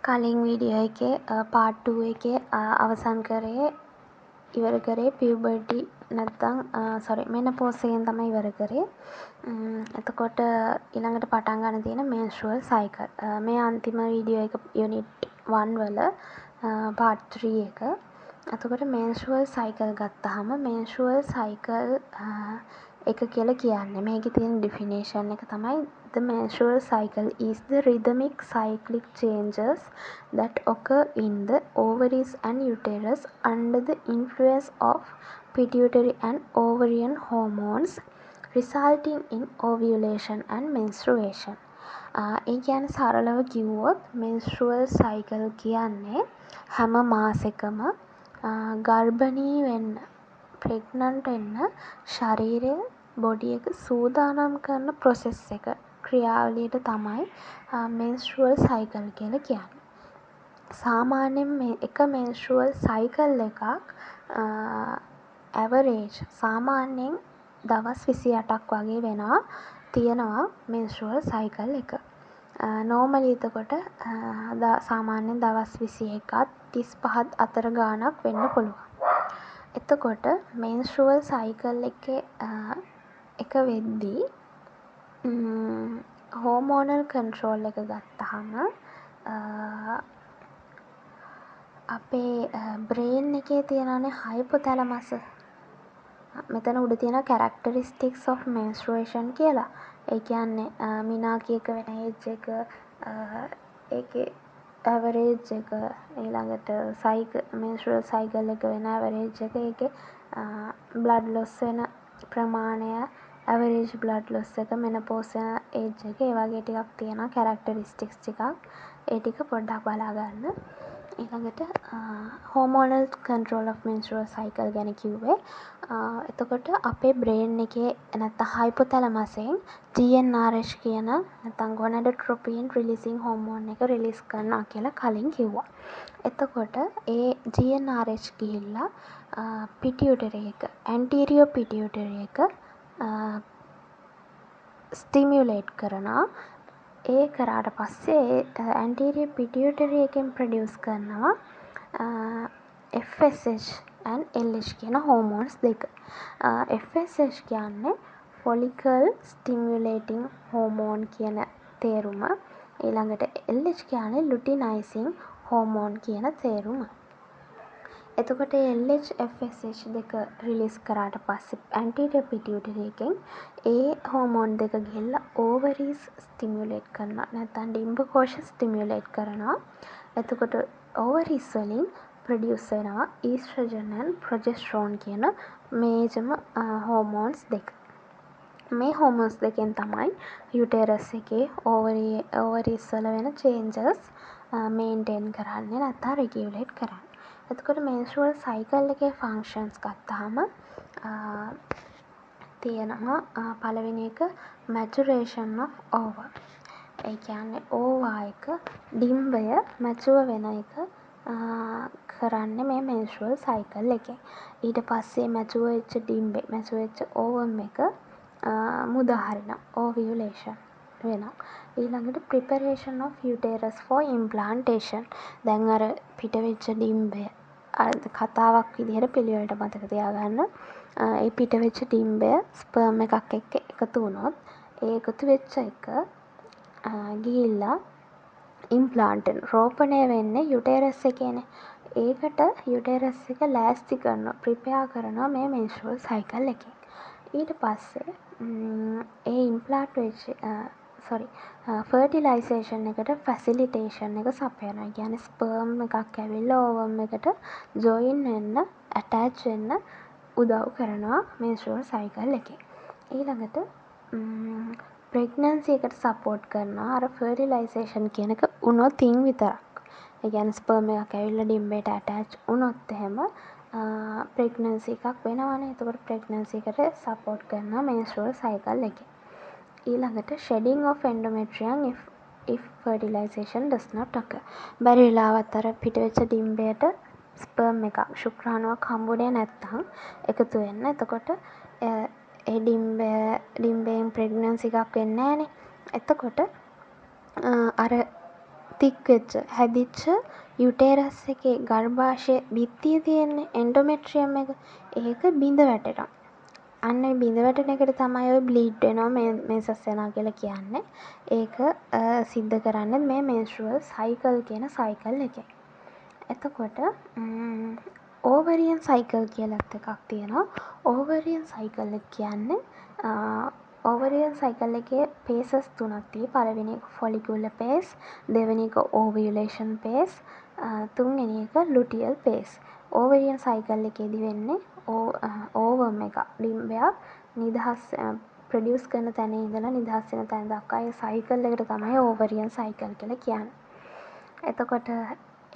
කලින් වීඩියෝ එකේ පාර්ට් 2 එකේ අවසන් කරේ ඉවර කරේ පියුබර්ටි නැත්තම් මෙනෝපෝස් එකෙන් තමයි ඉවර කරේ. එතකොට ඊළඟට පටන් ගන්න තියෙන මෙන්ස්ට්රුවල් සයිකල්. මේ අන්තිම වීඩියෝ එක යුනිට් 1 වල පාර්ට් 3 එක. එතකොට මෙන්ස්ට්රුවල් සයිකල් ගත්තාම මෙන්ස්ට්රුවල් සයිකල් එක කියලා කියන්නේ මේකේ තියෙන ඩෙෆිනිෂන් එක තමයි the menstrual cycle is the rhythmic cyclic changes that occur in the ovaries and uterus under the influence of pituitary and ovarian hormones resulting in ovulation and menstruation. ඒ කියන්නේ සරලව කිව්වොත් menstrual cycle කියන්නේ හැම මාසෙකම ගර්භණී වෙන්න pregnant වෙන්න ශරීරය body එක සූදානම් කරන ප්‍රොසෙස් එක ක්‍රියාවලියට තමයි මෙන්ස්ට්රුවල් සයිකල් කියලා කියන්නේ. සාමාන්‍යයෙන් එක මෙන්ස්ට්රුවල් සයිකල් එකක් ඇවරේජ් සාමාන්‍යයෙන් දවස් 28ක් වගේ වෙනවා තියෙනවා මෙන්ස්ට්රුවල් සයිකල් එක. නෝමලි එතකොට සාමාන්‍යයෙන් දවස් 21ත් 35ත් අතර ගාණක් වෙන්න පුළුවන්. එතකොට මෙන්ස්ට්රුවල් සයිකල් එකේ එක වෙද්දී හෝමෝනල් කන්ට්‍රෝල් එක ගත්තහම අපේ බ්‍රේන් එකේ තියෙනනේ හයිපොතැලමස්. මෙතන උඩ තියෙන කැරක්ටරිස්ටික්ස් ඔෆ් මෙන්ස්ට්රුවේෂන් කියලා. ඒ කියන්නේ මිනාකී එක වෙන ඒජ් එක, ඒකේ ඇවරේජ් එක, ඊළඟට මෙන්ස්ට්රුවල් සයිකල් එක වෙන ඇවරේජ් එක, ඒකේ බ්ලඩ් ලොස් වෙන ප්‍රමාණය, ඇවරේජ් බ්ලඩ් ලොස් එක, මෙනෝපෝස් වෙන ඒජ් එක, ඒ වගේ ටිකක් තියෙනවා කැරක්ටරිස්ටික්ස් ටිකක්. ඒ ටික පොඩ්ඩක් බලා ගන්න. ඊළඟට හෝමෝනල් කන්ට්‍රෝල් ඔෆ් මෙන්ස්ට්රුවල් සයිකල් ගැන කිව්වේ. එතකොට අපේ බ්‍රේන් එකේ නැත්නම් හයිපොතැලමසෙන් GnRH කියන නැත්නම් ගොනඩොට්‍රොපින් රිලීසින් හෝමෝන් එක රිලීස් කරනවා කියලා කලින් කිව්වා. එතකොට ඒ GnRH ගිහිල්ලා පිටියුටරි එක, ඇන්ටීරියෝ පිටියුටරි එක ස්ටිමියුලේට් කරනවා. ඒ කරාට පස්සේ ඇන්ටීරියෝ පිටියුටරි එකෙන් ප්‍රොඩියුස් කරනවා FSH and LH කියන හෝමෝන්ස් දෙක. FSH කියන්නේ ෆොලිකල් ස්ටිමියුලේටිං හෝමෝන් කියන තේරුම. ඊළඟට LH කියන්නේ ලුටිනයිසින් හෝමෝන් කියන තේරුම. එතකොට LH FSH දෙක රිලීස් කරාට පස්සේ ඇන්ටීරියෝ පිටියුටරි එකෙන් ඒ හෝමෝන් දෙක ගිහිල්ලා ඕවරීස් ස්ටිමියුලේට් කරනවා. නැත්නම් ඩිම්බකෝෂ ස්ටිමියුලේට් කරනවා. එතකොට ඕවරීස් වලින් ප්‍රොඩියුස් වෙනවා ඊස්ට්‍රජන් and ප්‍රොජෙස්ටරෝන් කියන මේජම හෝමෝන්ස් දෙක. මේ හෝමෝන්ස් දෙකෙන් තමයි යුටරස් එකේ ඕවරීස් වල වෙන චේන්ජස් මේන්ටේන් කරන්නේ නැත්නම් රෙගියුලේට් කරන්නේ. එතකොට මෙන්ස්ට්රුවල් සයිකල් එකේ ෆන්ක්ෂන්ස් ගත්තාම තියෙනවා පළවෙනි එක මැචුරේෂන් ඔෆ් ඕවා. ඒ කියන්නේ ඕවා එක ඩිම්බය මැචුව වෙන එක කරන්නේ මේ මෙන්ස්ට්රුවල් සයිකල් එකෙන්. ඊට පස්සේ මැචුව වෙච්ච ඩිම්බේ, මැචුව වෙච්ච ඕවම් එක මුදා හරිනවා. ඕවියුලේෂන් වෙනවා. ඊළඟට ප්‍රිපරේෂන් ඔෆ් යුටරස් ෆෝ ඉම්ප්ලාන්ටේෂන්. දැන් අර පිට වෙච්ච ඩිම්බය කතාවක් විදිහට පිළිවෙලට මතක තියාගන්න. ඒ පිට වෙච්ච ඩිම්බය ස්පර්ම් එකක් එක්ක එකතු වුණොත් ඒ එකතු වෙච්ච එක ගිහිල්ලා ඉම්ප්ලාන්ට් රෝපණය වෙන්නේ යුටරස් එකේනේ. ඒකට යුටරස් එක ලෑස්ති කරනවා, ප්‍රිපෙයාර් කරනවා මේ මෙන්ස්ට්රුවල් සයිකල් එකෙන්. ඊට පස්සේ ඒ ඉම්ප්ලාන්ට් වෙච්ච ෆර්ටිලයිසේෂන් එකට ෆැසිලිටේෂන් එක සපයනවා. කියන්නේ ස්පර්ම් එකක් ඇවිල්ලා ඕවම් එකට ජොයින් වෙන්න, ඇටච් වෙන්න උදව් කරනවා මෙන්ස්ට්රුවල් සයිකල් එකේ. ඊළඟට ප්‍රෙග්නන්සි එකට සපෝට් කරනවා අර ෆර්ටිලයිසේෂන් කියන එක උනොතින් විතරක්. ඒ කියන්නේ ස්පර්ම් එකක් ඇවිල්ලා ඩිම්බේට ඇටච් වුණොත් එහෙම ප්‍රෙග්නන්සි එකක් වෙනවනේ. එතකොට ප්‍රෙග්නන්සි එකට සපෝට් කරනවා මෙන්ස්ට්රුවල් සයිකල් එකේ. ඊළඟට shedding of endometrium if fertilization does not occur. බැරි වෙලාවත් අර පිට වෙච්ච ඩිම්බයට ස්පර්ම් එකක්, ශුක්‍රාණුවක් හම්බුනේ නැත්නම් එකතු වෙන්න. එතකොට ඒ ඩිම්බයෙන් ප්‍රෙග්නන්සි එකක් වෙන්නේ නැහනේ. එතකොට අර තික් වෙච්ච හැදිච්ච යුටේරස් එකේ ගර්භාෂය බිත්තිය තියෙන්නේ එන්ඩෝමෙට්‍රියම් එක. ඒක බිඳ වැටෙනවා. අන්න ඒ බිඳ වැටෙන එකට තමයි ඔය බ්ලීඩ් වෙනවා මේසස් වෙනවා කියලා කියන්නේ. ඒක සිද්ධ කරන්නේ මේ මෙන්ස්ට්‍රුවල් සයිකල් කියන සයිකල් එකෙන්. එතකොට ඕවරියන් සයිකල් කියලත් එකක් තියෙනවා. ඕවරියන් සයිකල් එක කියන්නේ ඕවරියන් සයිකල් එකේ පේසස් තුනක් තියෙයි. පළවෙනි එක ෆොලිකියුලර් පේස්, දෙවෙනි එක ඕවියුලේෂන් පේස්, තුන්වෙනි එක ලුටියල් පේස්. ඕවරියන් සයිකල් එකේදී වෙන්නේ ඕවම් එක ඩිම්බයක් නිදහස් ප්‍රොඩියුස් කරන තැන ඉඳලා නිදහස් වෙන තැන දක්වා ඒ සයිකල් එකට තමයි ඕවරියන් සයිකල් කියලා කියන්නේ. එතකොට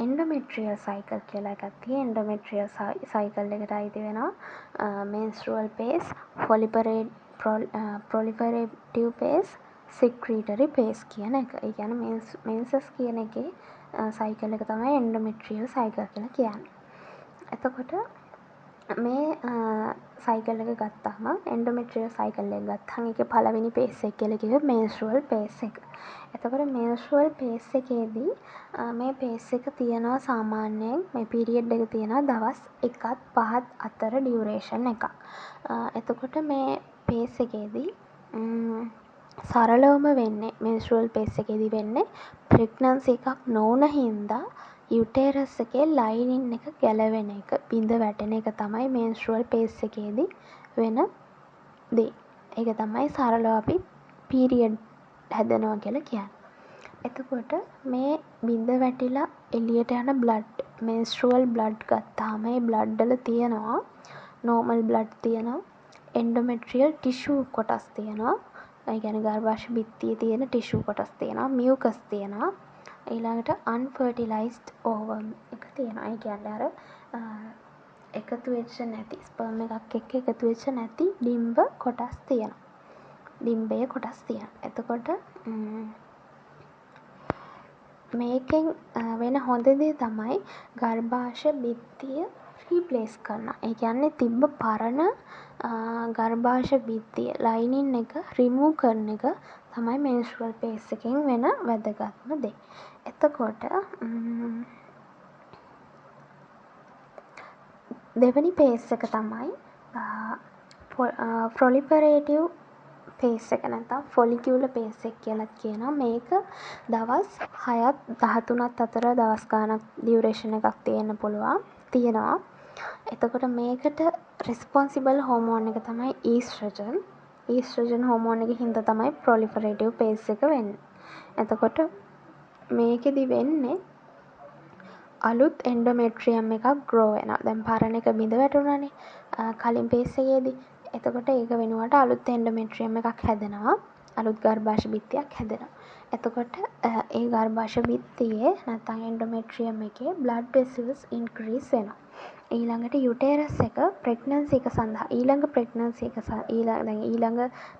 එන්ඩෝමෙට්‍රියල් සයිකල් කියලා එකක් තියෙනවා. එන්ඩෝමෙට්‍රියල් සයිකල් එකට අයිති වෙනවා මෙන්ස්ට්‍රුවල් පේස්, ප්‍රොලිෆරේටිව් පේස්, සික්‍රීටරි පේස් කියන එක. ඒ කියන්නේ මෙන්සස් කියන එකේ සයිකල් එක තමයි එන්ඩෝමෙට්‍රියල් සයිකල් කියලා කියන්නේ. එතකොට මේ සයිකල් එක ගත්තාම එන්ඩෝමෙට්‍රියල් සයිකල් එක ගත්තාම ඒකේ පළවෙනි පේස් එක කියලා කිව්වේ මෙන්ස්ට්‍රුවල් පේස් එක. එතකොට මෙන්ස්ට්‍රුවල් පේස් එකේදී මේ පේස් එක තියනවා සාමාන්‍යයෙන් මේ පීරියඩ් එක තියනවා දවස් 1ත් 5ත් අතර ඩියුරේෂන් එකක්. එතකොට මේ පේස් එකේදී සරලවම වෙන්නේ මෙන්ස්ට්‍රුවල් පේස් එකේදී වෙන්නේ ප්‍රෙග්නන්සි එකක් නොවුන හින්දා යුටේරස් එකේ ලයිනින් එක ගැලවෙන එක බිඳ වැටෙන එක තමයි මෙන්ස්ට්‍රුවල් පේස් එකේදී වෙන දේ. ඒක තමයි සරලව අපි පීරියඩ් හැදෙනවා කියලා කියන්නේ. එතකොට මේ බිඳ වැටිලා එළියට යන බ්ලඩ් මෙන්ස්ට්‍රුවල් බ්ලඩ් ගත්තාම ඒ බ්ලඩ් වල තියෙනවා නෝමල් බ්ලඩ් තියෙනවා එන්ඩෝමෙට්‍රියල් ටිෂු කොටස් තියෙනවා. ඒ කියන්නේ ගර්භාෂ බිත්තියේ තියෙන ටිෂු කොටස් තියෙනවා මියුකස් තියෙනවා. ඊළඟට අන්ෆර්ටිලයිස්ඩ් ඕවම් එක තියෙනවා. ඒ කියන්නේ අර එකතු වෙච්ච නැති ස්පර්ම් එකක් එක්ක එකතු වෙච්ච නැති ඩිම්බ කොටස් තියෙනවා. ඩිම්බයේ කොටස් තියෙනවා. එතකොට මේකෙන් වෙන හොඳ දේ තමයි ගර්භාෂ බිත්තිය රීප්ලේස් කරනවා. ඒ කියන්නේ තිබ්බ පරණ ගර්භාෂ බිත්තිය ලයිනින් එක රිමූව් කරන එක තමයි මෙන්ස්ට්‍රුවල් පේස් එකෙන් වෙන වැදගත්ම දේ. එතකොට දෙවෙනි පේස් එක තමයි ප්‍රොලිෆරේටිව් පේස් එක නැත්නම් ෆොලිකියුලර් පේස් එක කියලා කියනවා. මේක දවස් 6ත් 13ත් අතර දවස් ගානක් ඩියුරේෂන් එකක් තියෙනවා. එතකොට මේකට රෙස්පොන්සිබල් හෝමෝන් එක තමයි ඊස්ට්‍රජන්. ඊස්ට්‍රජන් හෝමෝන් එකේ හින්දා තමයි ප්‍රොලිෆරේටිව් පේස් එක වෙන්නේ. එතකොට මේකෙදි වෙන්නේ අලුත් එන්ඩෝමෙට්‍රියම් එකක් ග්‍රෝ වෙනවා. දැන් පරණ එක බිඳ වැටුණානේ කලින් පේස් එකේදී. එතකොට ඒක වෙනුවට අලුත් එන්ඩෝමෙට්‍රියම් එකක් හැදෙනවා. අලුත් ගර්භාෂ බිත්තියක් හැදෙනවා. එතකොට ඒ ගර්භාෂ බිත්තියේ නැත්නම් එන්ඩෝමෙට්‍රියම් එකේ බ්ලඩ් වෙසල්ස් ඉන්ක්‍රීස් වෙනවා. ඊළඟට යුටේරස් එක ප්‍රෙග්නන්සි එක සඳහා ඊළඟ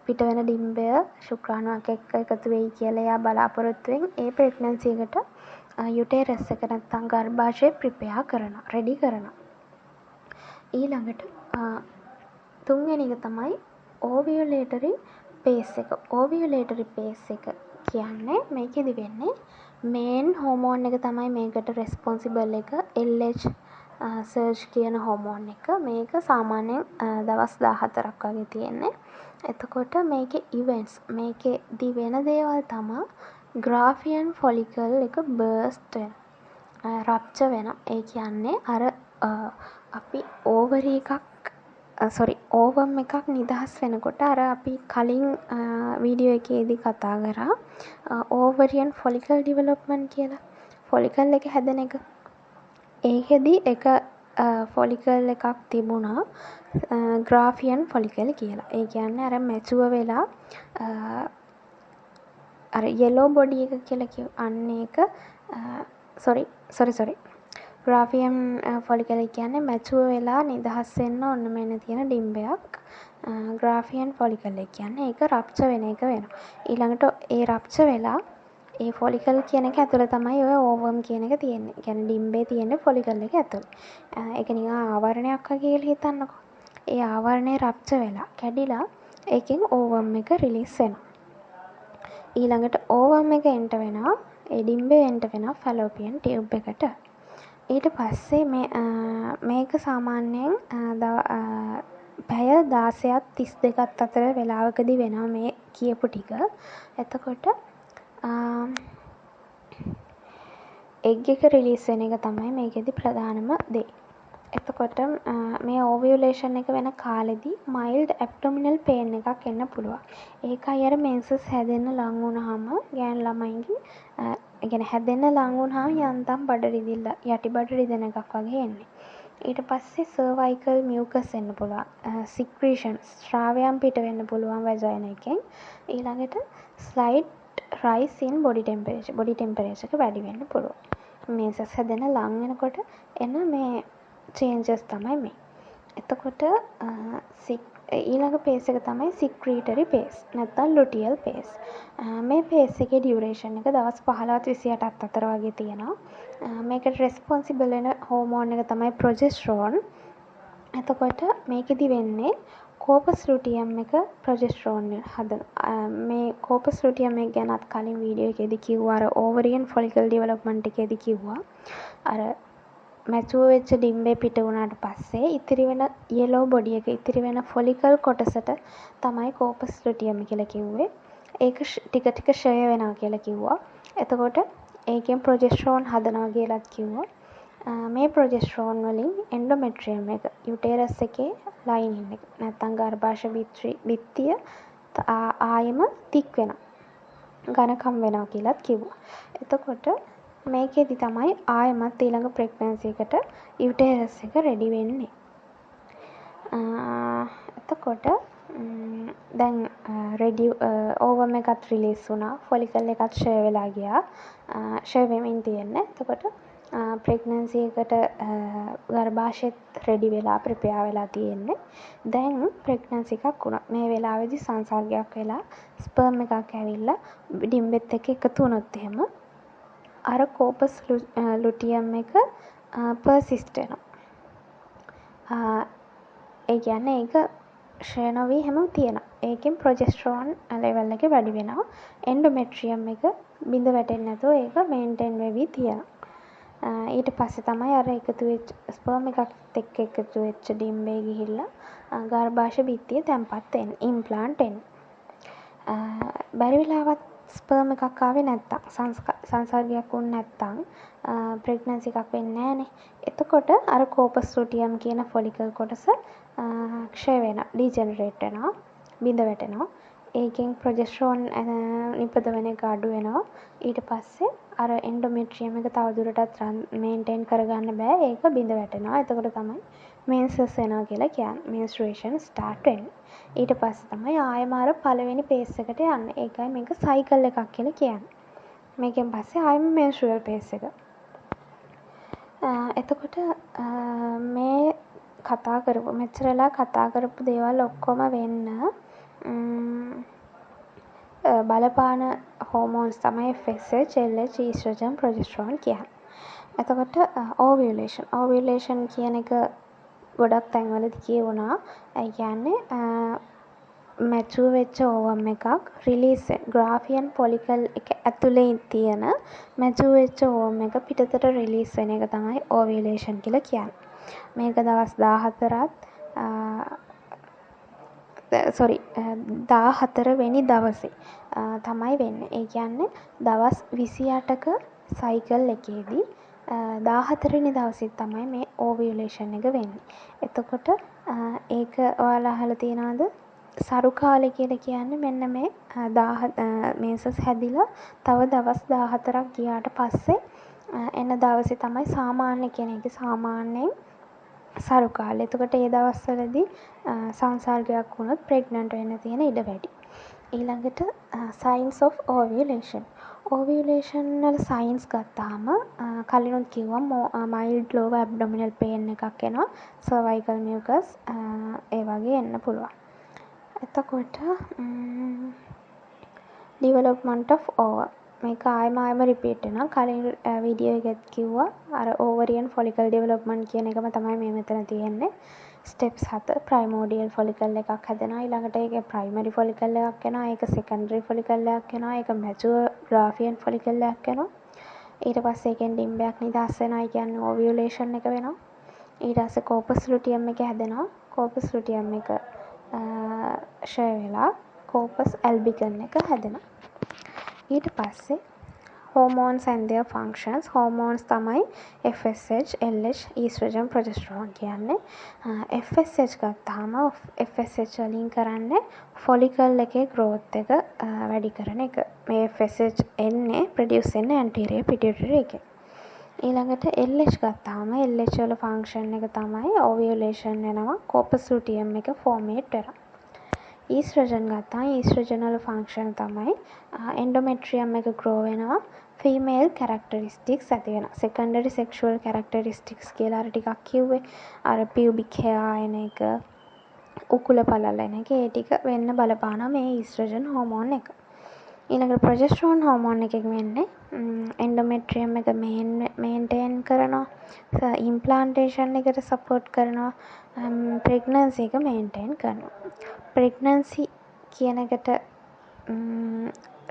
පිට වෙන ඩිම්බය ශුක්‍රාණුවක් එක්ක එකතු වෙයි කියලා එයා බලාපොරොත්තු වෙන ඒ ප්‍රෙග්නන්සි එකට යුටේරස් එක නැත්නම් ගර්භාෂය ප්‍රිපෙයාර් කරනවා, රෙඩි කරනවා. ඊළඟට තුන්වෙනි එක තමයි ඕවියුලේටරි පේස් එක. ඕවියුලේටරි පේස් එක කියන්නේ මේකෙදි වෙන්නේ මේන් හෝමෝන් එක තමයි මේකට රෙස්පොන්සිබල් එක LH සර්ජ් කියන හෝමෝන් එක. මේක සාමාන්‍යයෙන් දවස් 14ක් වගේ තියෙන්නේ. එතකොට මේකේ ඉවෙන්ට්ස් මේකේදි වෙන දේවල් තමයි ග්‍රාෆියන් ෆොලිකල් එක බර්ස්ට් වෙනවා. රප්චර් වෙනවා. ඒ කියන්නේ අර අපි ඕවම් එකක් නිදහස් වෙනකොට අර අපි කලින් වීඩියෝ එකේදී කතා කරා ඕවරියන් ෆොලිකල් ඩිවලොප්මන්ට් කියලා. ෆොලිකල් එක හැදෙන එක. ඒකෙදි එක ෆොලිකල් එකක් තිබුණා ග්‍රාෆියන් ෆොලිකල් කියලා. ඒ කියන්නේ අර මැචුව වෙලා අර යෙලෝ බොඩි එක කියලා කිව්ව අන්න ඒක ග්‍රාෆියන් ෆොලිකල් කියන්නේ මැචුව වෙලා නිදහස් වෙන්න ඔන්න මෙන්න තියෙන ඩිම්බයක්. ග්‍රාෆියන් ෆොලිකල් කියන්නේ ඒක රප්චර් වෙන එක වෙනවා. ඊළඟට ඒ රප්චර් වෙලා ඒ ෆොලිකල් කියන එක ඇතුළේ තමයි ඔය ඕවම් කියන එක තියෙන්නේ. ඒ කියන්නේ ඩිම්බේ තියෙන්නේ ෆොලිකල් එක ඇතුළේ. ඒක නිකන් ආවරණයක් වගේ කියලා හිතන්නකෝ. ඒ ආවරණය රප්චර් වෙලා කැඩිලා ඒකෙන් ඕවම් එක රිලීස් වෙනවා. ඊළඟට ඕවම් එක එන්ට වෙනවා ඒ ඩිම්බේ එන්ට වෙනවා ෆැලෝපියන් ටියුබ් එකට. ඊට පස්සේ මේක සාමාන්‍යයෙන් පැය 16ත් 32ත් අතර වෙලාවකදී වෙනවා මේ කියපු ටික. එතකොට එග් එක රිලීස් වෙන එක තමයි මේකෙදි ප්‍රධානම දේ. එතකොට මේ ඕවියුලේෂන් එක වෙන කාලෙදී මයිල්ඩ් ඇබ්ඩොමිනල් පේන් එකක් එන්න පුළුවන්. ඒකයි අර මෙන්සස් හැදෙන්න ලං වුණාම ගෑනු ළමයින්ගේ ඒ කියන්නේ හැදෙන්න ලං වුණාම යන්තම් බඩ රිදිල්ල යටි බඩ රිදෙන එකක් වගේ එන්නේ. ඊට පස්සේ සර්වයිකල් මියුකස් එන්න පුළුවන්. සික්‍රීෂන්ස් ස්‍රාවයන් පිට වෙන්න පුළුවන් වැජයිනා එකෙන්. ඊළඟට ස්ලයිඩ් රයිස් ඉන් බොඩි ටෙම්පරේචර් එක වැඩි වෙන්න පුළුවන්. මෙන්සස් හැදෙන්න ලං වෙනකොට එන මේ චේන්ජස් තමයි මේ. එතකොට ඊළඟ පේස් එක තමයි සික්‍රීටරි පේස් නැත්නම් ලුටියල් පේස්. මේ පේස් එකේ ඩියුරේෂන් එක දවස් 15ත් 28ත් අතර වගේ තියෙනවා. මේකට රෙස්පොන්සිබල් වෙන හෝමෝන් එක තමයි ප්‍රොජෙස්ටරෝන්. එතකොට මේකෙදි වෙන්නේ කෝපස් ලුටියම් එක ප්‍රොජෙස්ටරෝන් හදන මේ කෝපස් ලුටියම් එක ගැනත් කලින් වීඩියෝ එකේදී කිව්වා. අර ඕවරියන් ෆොලිකල් ඩෙවලොප්මන්ට් එකේදී කිව්වා. අර මැචුව වෙච්ච ඩිම්බේ පිට වුණාට පස්සේ ඉතිරි වෙන යෙලෝ බොඩි එක ඉතිරි වෙන ෆොලිකල් කොටසට තමයි කෝපස් ලුටියම් කියලා කිව්වේ. ඒක ටික ටික ෂය වෙනවා කියලා කිව්වා. එතකොට ඒකෙන් ප්‍රොජෙස්ටරෝන් හදනවා කියලාත් කිව්වා. මේ ප්‍රොජෙස්ටරෝන් වලින් එන්ඩොමෙට්‍රියම් එක යුටේරස් එකේ ලයිනින් එක නැත්නම් ගර්භාෂ බිත්තිය ආයෙම තික් වෙනවා. ඝනකම් වෙනවා කියලාත් කිව්වා. එතකොට මේකෙදි තමයි ආයෙමත් ඊළඟ ප්‍රෙග්නන්සි එකට යුටේරස් එක රෙඩි වෙන්නේ. එතකොට දැන් ඕවම් එකත් රිලීස් වුණා. ෆොලිකල් එකත් ෂය වෙලා ගියා. ෂය වෙමින් තියෙන්නේ. එතකොට ප්‍රෙග්නන්සි එකට ගර්භාෂයත් රෙඩි වෙලා ප්‍රිපෙයාර් වෙලා තියෙන්නේ. දැන් ප්‍රෙග්නන්සි එකක් වුණා. මේ වෙලාවේදී සංසර්ගයක් වෙලා ස්පර්ම් එකක් ඇවිල්ලා ඩිම්බෙත් එක්ක එකතු වුණොත් එහෙම අර කෝපස් ලුටියම් එක පර්සිස්ට් වෙනවා. ඒ කියන්නේ ඒක ෂය නොවි හැම තියෙනවා. ඒකෙන් ප්‍රොජෙස්ටරෝන් ලෙවල් එක වැඩි වෙනවා. එන්ඩොමෙට්‍රියම් එක බිඳ වැටෙන්නේ නැතුව ඒක මේන්ටේන් වෙවි තියෙනවා. ඊට පස්සේ තමයි අර එකතු වෙච්ච ස්පර්ම් එකත් එක්ක එකතු වෙච්ච ඩිම්බේ ගිහිල්ලා ගර්භාෂ බිත්තිය තැම්පත් වෙන්නේ. ඉම්ප්ලාන්ට් එන්නේ. බැරි වෙලාවත් ස්පර්ම් එකක් ආවේ නැත්තම් සංසර්ගයක් වුණ නැත්තම් ප්‍රෙග්නන්සි එකක් වෙන්නේ නැහනේ. එතකොට අර කෝපස් ලුටියම් කියන ෆොලිකල් කොටස ක්ෂය වෙනවා, ඩිජෙනරේට් වෙනවා, බිඳ වැටෙනවා. ඒකෙන් ප්‍රොජෙස්ටරෝන් නිපදවන එක අඩු වෙනවා. ඊට පස්සේ අර එන්ඩොමෙට්‍රියම් එක තවදුරටත් මේන්ටේන් කරගන්න බෑ. ඒක බිඳ වැටෙනවා. එතකොට තමයි මෙන්සස් වෙනවා කියලා කියන්නේ. මෙන්ස්ට්රුේෂන් ස්ටාර්ට් වෙන්නේ. ඊට පස්සේ තමයි ආයෙම අර පළවෙනි පේස් එකට යන්නේ. ඒකයි මේක සයිකල් එකක් කියලා කියන්නේ. මේකෙන් පස්සේ ආයෙම මෙන්ස්ට්රුවල් පේස් එක. එතකොට මේ මෙච්චරලා කතා කරපු දේවල් ඔක්කොම වෙන්න බලපාන හෝමෝන්ස් තමයි FSH, LH, ඊස්ට්‍රජන්, ප්‍රොජෙස්ටරෝන් කියන්නේ. එතකොට ඕවියුලේෂන් කියන එක ගොඩක් තැන්වලදී කියවුණා. ඒ කියන්නේ මැචුවර් වෙච්ච ඕවම් එකක් රිලීස් ග්‍රාෆියන් ෆොලිකල් එක ඇතුලේ තියෙන මැචුවර් වෙච්ච ඕවම් එක පිටතට රිලීස් වෙන එක තමයි ඕවියුලේෂන් කියලා කියන්නේ. මේක දවස් 14 වෙනි දවසේ තමයි වෙන්නේ. ඒ කියන්නේ දවස් 28ක සයිකල් එකේදී 14 වෙනි දවසේ තමයි මේ ඕවියුලේෂන් එක වෙන්නේ. එතකොට ඒක ඔයාලා අහලා තියෙනවද? සරු කාලය කියලා කියන්නේ මෙන්න මේ මේසස් හැදිලා තව දවස් 14ක් ගියාට පස්සේ එන දවසේ තමයි සාමාන්‍ය කෙනෙක්ගේ සාමාන්‍යයෙන් සරු කාලය. එතකොට ඒ දවස්වලදී සංසර්ගයක් වුණොත් ප්‍රෙග්නන්ට් වෙන්න තියෙන ඉඩ වැඩි. ඊළඟට සයින්ස් ඔෆ් ඕවියුලේෂන්. ඕවියුලේෂන් වල සයින්ස් ගත්තාම කලිනුත් කිව්වා මයිල්ඩ් ලෝව ඇබ්ඩොමිනල් පේන් එකක් එනවා. සර්වයිකල් මියුකස් ඒ වගේ එන්න පුළුවන්. එතකොට ඩිවලොප්මන්ට් ඔෆ් ඕවර් මේක ආයෙම රිපීට් වෙනවා. කලින් වීඩියෝ එකත් කිව්වා අර ඕවරියන් ෆොලිකල් ඩෙවලොප්මන්ට් කියන එකම තමයි මේ මෙතන තියෙන්නේ. ස්ටෙප්ස් 7 ප්‍රයිමෝඩියල් ෆොලිකල් එකක් හැදෙනවා. ඊළඟට ඒකේ ප්‍රයිමරි ෆොලිකල් එකක් එනවා. ඒක සෙකන්ඩරි ෆොලිකල් එකක් එනවා. ඒක මැචුවර් ග්‍රාෆියන් ෆොලිකල් එකක් එනවා. ඊට පස්සේ ඒකෙන් ඩිම්බයක් නිදහස් වෙනවා. ඒ කියන්නේ ඕවියුලේෂන් එක වෙනවා. ඊට පස්සේ කෝපස් ලුටියම් එක හැදෙනවා. කෝපස් ලුටියම් එක ෂය වෙලා කෝපස් ඇල්බිකන් එක හැදෙනවා. ඊට පස්සේ hormones and their functions. hormones තමයි FSH, LH, estrogen, progesterone කියන්නේ. FSH ගත්තාම FSH වලින් කරන්නේ follicle එකේ growth එක වැඩි කරන එක. මේ FSH එන්නේ produce වෙන්නේ anterior pituitary එකේ. ඊළඟට LH ගත්තාම LH වල function එක තමයි ovulation වෙනවා. corpus luteum එක formate වෙනවා. estrogen ගත්තාම estrogen වල function තමයි endometrium එක grow වෙනවා. female characteristics ඇති වෙනවා. secondary sexual characteristics කියලා අර ටිකක් කිව්වේ. අර pubic hair එන එක, උකුල පළල එන එක, ඒ ටික වෙන්න බලපානවා මේ estrogen hormone එක. ඊළඟට progesterone hormone එකකින් වෙන්නේ endometrium එක maintain කරනවා. implantation එකට support කරනවා. pregnancy එක maintain කරනවා. pregnancy කියන එකට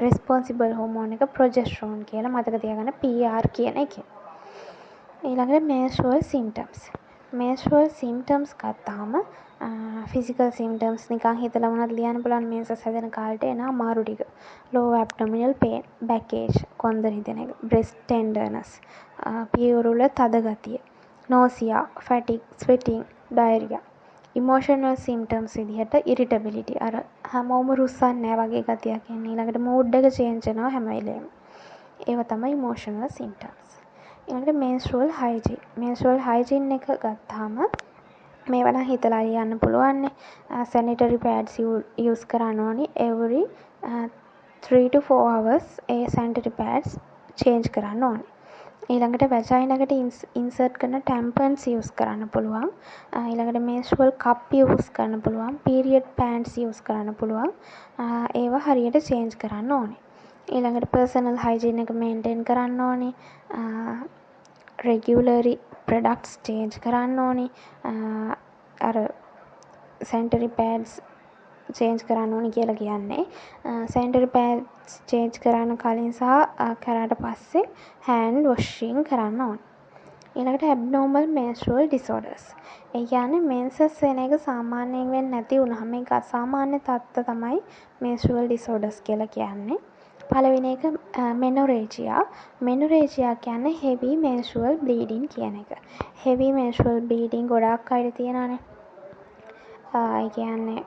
responsible hormone එක progesterone කියලා මතක තියාගන්න PR කියන එකේ. ඊළඟට menstrual symptoms. menstrual symptoms ගත්තාම physical symptoms නිකන් හිතලා වුණත් ලියන්න පුළුවන්. menses හැදෙන කාලේට එන අමාරු ටික. low abdominal pain, backache, කොන්ද රිදෙන එක, breast tenderness, පියවරුල තද ගතිය, nausea, fatigue, sweating, diarrhea. emotional symptoms විදිහට irritability අර හැමෝම රුස්සන්නේ වගේ ගතියක් එන්නේ. ඊළඟට mood එක change වෙනවා හැම වෙලේම. ඒව තමයි emotional symptoms. ඊළඟට menstrual hygiene. menstrual hygiene එක ගත්තාම මේවා නම් හිතලා ලියන්න පුළුවන්. sanitary pads use කරන්න ඕනි. every 3 to 4 hours A sanitary pads change කරන්න ඕනි. ඊළඟට vagina එකට insert කරන tampons use කරන්න පුළුවන්. ඊළඟට menstrual cup use කරන්න පුළුවන්. period pants use කරන්න පුළුවන්. ඒවා හරියට change කරන්න ඕනේ. ඊළඟට personal hygiene එක maintain කරන්න ඕනේ. regularly products change කරන්න ඕනේ. අර sanitary pads change කරන්න ඕනේ කියලා කියන්නේ sanitary pads change කරන්න කලින් සහ කරාට පස්සේ hand washing කරන්න ඕනේ. ඊළඟට abnormal menstrual disorders. ඒ කියන්නේ menses වෙන එක සාමාන්‍යයෙන් වෙන්නේ නැති වුනහම ඒක අසාමාන්‍ය තත්ත්ව තමයි menstrual disorders කියලා කියන්නේ. පළවෙනි එක menorrhagia. menorrhagia කියන්නේ heavy menstrual bleeding කියන එක. heavy menstrual bleeding ගොඩාක් අයට තියෙනවානේ. ඒ කියන්නේ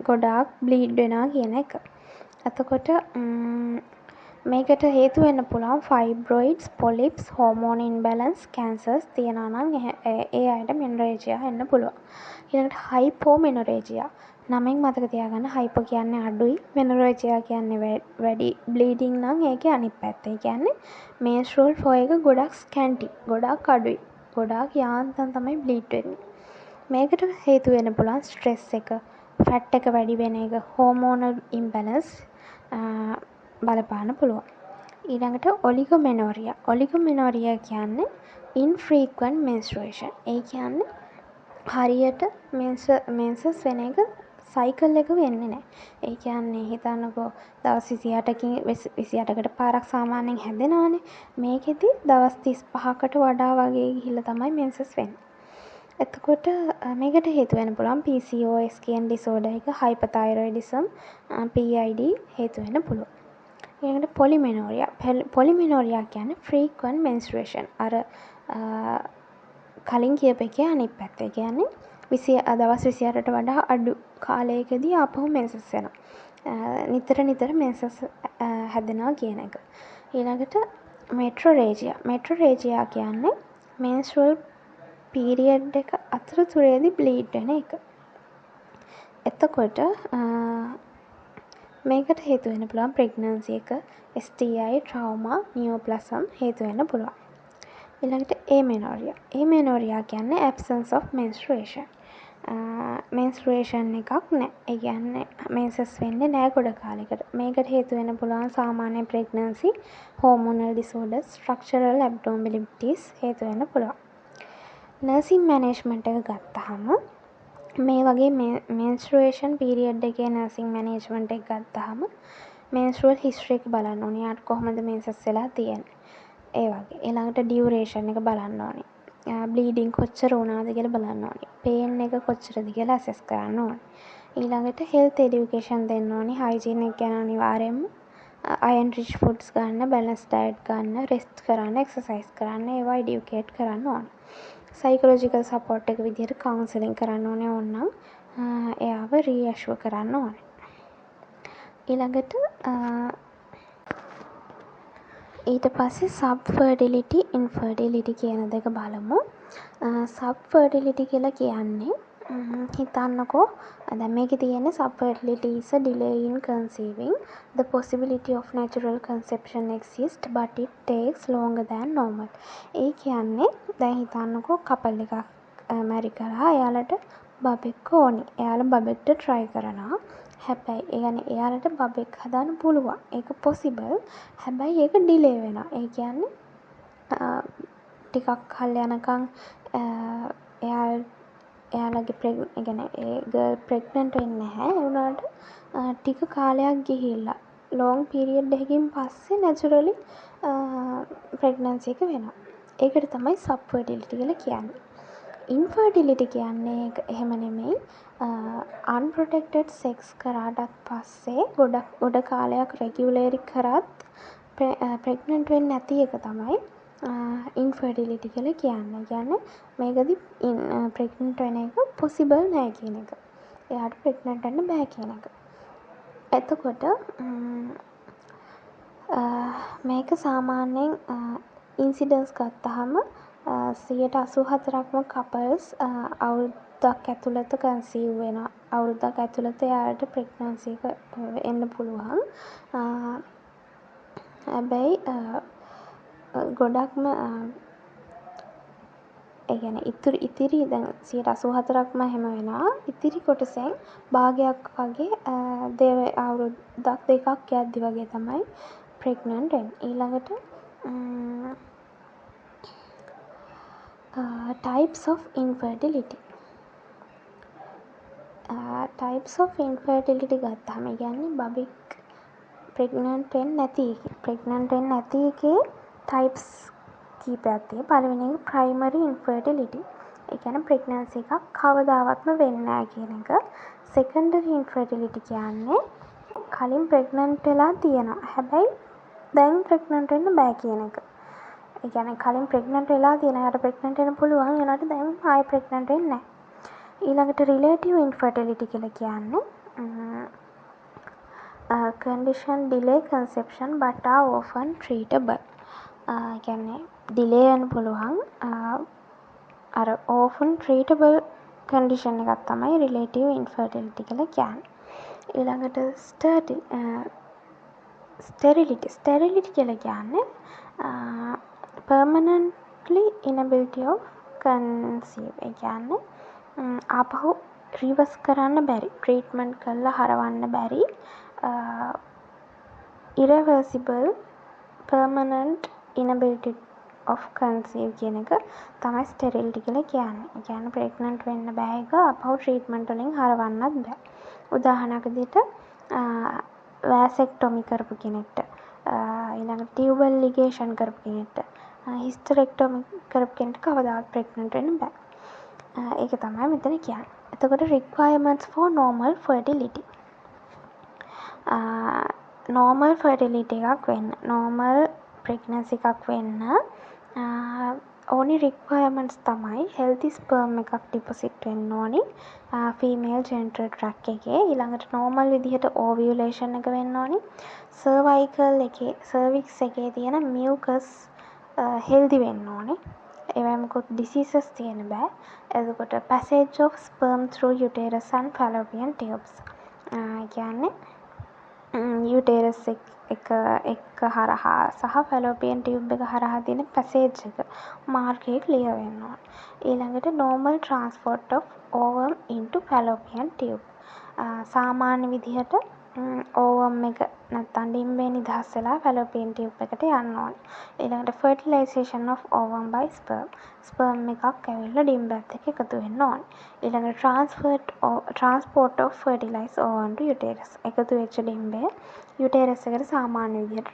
ගොඩාක් බ්ලීඩ් වෙනවා කියන එක. එතකොට මේකට හේතු වෙන්න පුළුවන් fibroids, polyps, hormone imbalance, cancers තියෙනවා නම් ඒ අයට menorrhagia එන්න පුළුවන්. ඊළඟට hypomenorrhagia. නමෙන් මතක තියාගන්න hypo කියන්නේ අඩුයි, menorrhagia කියන්නේ වැඩි bleeding නම් ඒකේ අනිත් පැත්ත. ඒ කියන්නේ menstrual flow එක ගොඩක් scanty, ගොඩක් අඩුයි. ගොඩාක් යාන්තම් තමයි bleed වෙන්නේ. මේකට හේතු වෙන්න පුළුවන් stress එක, fat එක වැඩි වෙන එක, hormonal imbalance බලපාන්න පුළුවන්. ඊළඟට oligamenorrhea. oligamenorrhea කියන්නේ infrequent menstruation. ඒ කියන්නේ හරියට menses වෙන එක cycle එක වෙන්නේ නැහැ. ඒ කියන්නේ හිතන්නකෝ දවස් 28කින් 28කට පාරක් සාමාන්‍යයෙන් හැදෙනවානේ. මේකෙදි දවස් 35කට වඩා වගේ ගිහිල්ලා තමයි menses වෙන්නේ. එතකොට මේකට හේතු වෙන්න පුළුවන් PCOS කියන disorder එක, hyperthyroidism, PID හේතු වෙන්න පුළුවන්. ඊළඟට polymenorrhea. polymenorrhea කියන්නේ frequent menstruation. අර කලින් කියපු එකේ අනිත් පැත්ත. ඒ කියන්නේ දවස් 28ට වඩා අඩු කාලයකදී ආපහු menses වෙනවා. නිතර menses හැදෙනවා කියන එක. ඊළඟට metrorrhagia. metrorrhagia කියන්නේ menstrual period එක අතරතුරේදී bleed වෙන එක. එතකොට මේකට හේතු වෙන්න පුළුවන් pregnancy එක, STI, trauma, neoplasm හේතු වෙන්න පුළුවන්. ඊළඟට amenorrhea. amenorrhea කියන්නේ absence of menstruation. menstruation එකක් නැහැ. ඒ කියන්නේ menses වෙන්නේ නැහැ ගොඩ කාලයකට. මේකට හේතු වෙන්න පුළුවන් සාමාන්‍ය pregnancy, hormonal disorders, structural abnormalities හේතු වෙන්න පුළුවන්. නර්සින් මැනේජ්මන්ට් එක ගත්තහම මේ වගේ මෙන්ස්ට්‍රුවේෂන් පීරියඩ් එකේ නර්සින් මැනේජ්මන්ට් එක ගත්තහම මෙන්ස්ට්‍රුවල් හිස්ටරි එක බලන්න ඕනේ. යාට කොහොමද මෙන්සස් වෙලා තියෙන්නේ. ඒ වගේ. ඊළඟට ඩියුරේෂන් එක බලන්න ඕනේ. බ්ලීඩින් කොච්චර වුණාද කියලා බලන්න ඕනේ. පේන් එක කොච්චරද කියලා ඇසස් කරන්න ඕනේ. ඊළඟට හෙල්ත් එඩියුකේෂන් දෙන්න ඕනේ. හයිජීන් එක ගැන අනිවාර්යයෙන්ම අයන් රිච් ෆුඩ්ස් ගන්න, බැලන්ස් ඩයට් ගන්න, රෙස්ට් කරන්න, එක්සර්සයිස් කරන්න, ඒවා එඩියුකේට් කරන්න ඕනේ. සයිකොලොජිකල් සපෝට් එක විදිහට කවුන්සලින් කරන්න ඕනේ ඕනනම් එයාව රීඇෂුවර් කරන්න ඕනේ. ඊළඟට ඊට පස්සේ සබ්ෆර්ටිලිටි ඉන්ෆර්ටිලිටි කියන දෙක බලමු. සබ්ෆර්ටිලිටි කියලා කියන්නේ හිතන්නකෝ දැන් මේකේ තියෙන්නේ subfertility is a delay in conceiving. The possibility of natural conception exists but it takes longer than normal. ඒ කියන්නේ දැන් හිතන්නකෝ කපල් එකක් මැරි කරලා එයාලට බබෙක් ඕනි. එයාලා බබෙක්ට try කරනවා. හැබැයි ඒ කියන්නේ එයාලට බබෙක් හදන්න පුළුවන්. ඒක possible. හැබැයි ඒක delay වෙනවා. ඒ කියන්නේ ටිකක් කල් යනකම් එයාලගේ ගර්ල් ප්‍රෙග්නන්ට් වෙන්නේ නැහැ. ඒ වුණාට ටික කාලයක් ගිහිල්ලා ලොං පීරියඩ් එකකින් පස්සේ නැචරලි ප්‍රෙග්නන්සි එක වෙනවා. ඒකට තමයි සබ්ෆර්ටිලිටි කියලා කියන්නේ. ඉන්ෆර්ටිලිටි කියන්නේ ඒක එහෙම නෙමෙයි. අන්ප්‍රොටෙක්ටඩ් සෙක්ස් කරාටත් පස්සේ ගොඩ කාලයක් රෙගියුලරි කරත් ප්‍රෙග්නන්ට් වෙන්නේ නැති එක තමයි ඉන්ෆර්ටිලිටි කියලා කියන්නේ. කියන්නේ මේකදී ප්‍රෙග්නන්ට් වෙන එක පොසිබල් නෑ කියන එක. එයාට ප්‍රෙග්නන්ට් වෙන්න බෑ කියන එක. එතකොට මේක සාමාන්‍යයෙන් ඉන්සිඩන්ස් ගත්තහම 84%ක්ම කපල්ස් අවුරුද්දක් ඇතුළත කන්සීව් වෙනවා. අවුරුද්දක් ඇතුළත එයාට ප්‍රෙග්නන්සි එක එන්න පුළුවන්. හැබැයි ගොඩක්ම ඒ කියන්නේ ඉතිරි දැන් 84%ක්ම එහෙම වෙනවා. ඉතිරි කොටසෙන් භාගයක් වගේ අවුරුද්දක් දෙකක් යද්දි වගේ තමයි ප්‍රෙග්නන්ට් වෙන්නේ. ඊළඟට types of infertility. types of infertility ගත්තාම කියන්නේ බබෙක් ප්‍රෙග්නන්ට් වෙන්නේ නැති එකේ types කීපයක් තියෙනවා. පළවෙනි එක primary infertility. ඒ කියන්නේ ප්‍රෙග්නන්සි එකක් කවදාවත්ම වෙන්නේ නැහැ කියන එක. secondary infertility කියන්නේ කලින් ප්‍රෙග්නන්ට් වෙලා තියෙනවා. හැබැයි දැන් ප්‍රෙග්නන්ට් වෙන්න බෑ කියන එක. ඒ කියන්නේ කලින් ප්‍රෙග්නන්ට් වෙලා තියෙනවා. යාට ප්‍රෙග්නන්ට් වෙන්න පුළුවන්. ඒනට දැන් ආයෙ ප්‍රෙග්නන්ට් වෙන්නේ නැහැ. ඊළඟට relative infertility කියලා කියන්නේ condition delay conception but are often treatable. කියන්නේ delay වෙන්න පුළුවන්. අර often treatable condition එකක් තමයි relative infertility කියලා කියන්නේ. ඊළඟට sterility කියලා කියන්නේ permanently inability of conceive. ඒ කියන්නේ ආපහු රිවර්ස් කරන්න බැරි, ට්‍රීට්මන්ට් කරලා හරවන්න බැරි irreversible permanent inability of conceive කියන එක තමයි sterility කියලා කියන්නේ. ඒ කියන්නේ ප්‍රෙග්නන්ට් වෙන්න බෑ එක ආපහු ට්‍රීට්මන්ට් වලින් හරවන්නත් බෑ. උදාහරණයක් විදිහට වැසෙක්ටොමි කරපු කෙනෙක්ට, ඊළඟට ටියුබල් ලිගේෂන් කරපු කෙනෙක්ට, හිස්ටරෙක්ටොමි කරපු කෙනෙක්ට කවදාවත් ප්‍රෙග්නන්ට් වෙන්න බෑ. ඒක තමයි මෙතන කියන්නේ. එතකොට requirements for normal fertility. normal fertility එකක් වෙන්න, normal pregnancy එකක් වෙන්න ඕනි requirements තමයි healthy sperm එකක් deposit වෙන්න ඕනි female genital tract එකේ. ඊළඟට normal විදිහට ovulation එක වෙන්න ඕනි. cervix එකේ තියෙන mucus healthy වෙන්න ඕනි. ඒවැ මොකොත් diseases තියෙන්න බෑ. එතකොට passage of sperm through uterus and fallopian tubes. කියන්නේ uterus එක හරහා සහ fallopian tube එක හරහා තියෙන passage එක මාර්ගය clear වෙන්න ඕන. ඊළඟට normal transport of ovum into fallopian tube. සාමාන්‍ය විදිහට ovum එක නැත්නම් ඩිම්බේ නිදහස් වෙලා fallopian tube එකට යන්න ඕනේ. ඊළඟට fertilization of ovum by sperm. sperm එකක් ඇවිල්ලා ඩිම්බත් එක්ක එකතු වෙන්න ඕනේ. ඊළඟට transport of fertilized ovum to uterus. එකතු වෙච්ච ඩිම්බේ uterus එකට සාමාන්‍ය විදිහට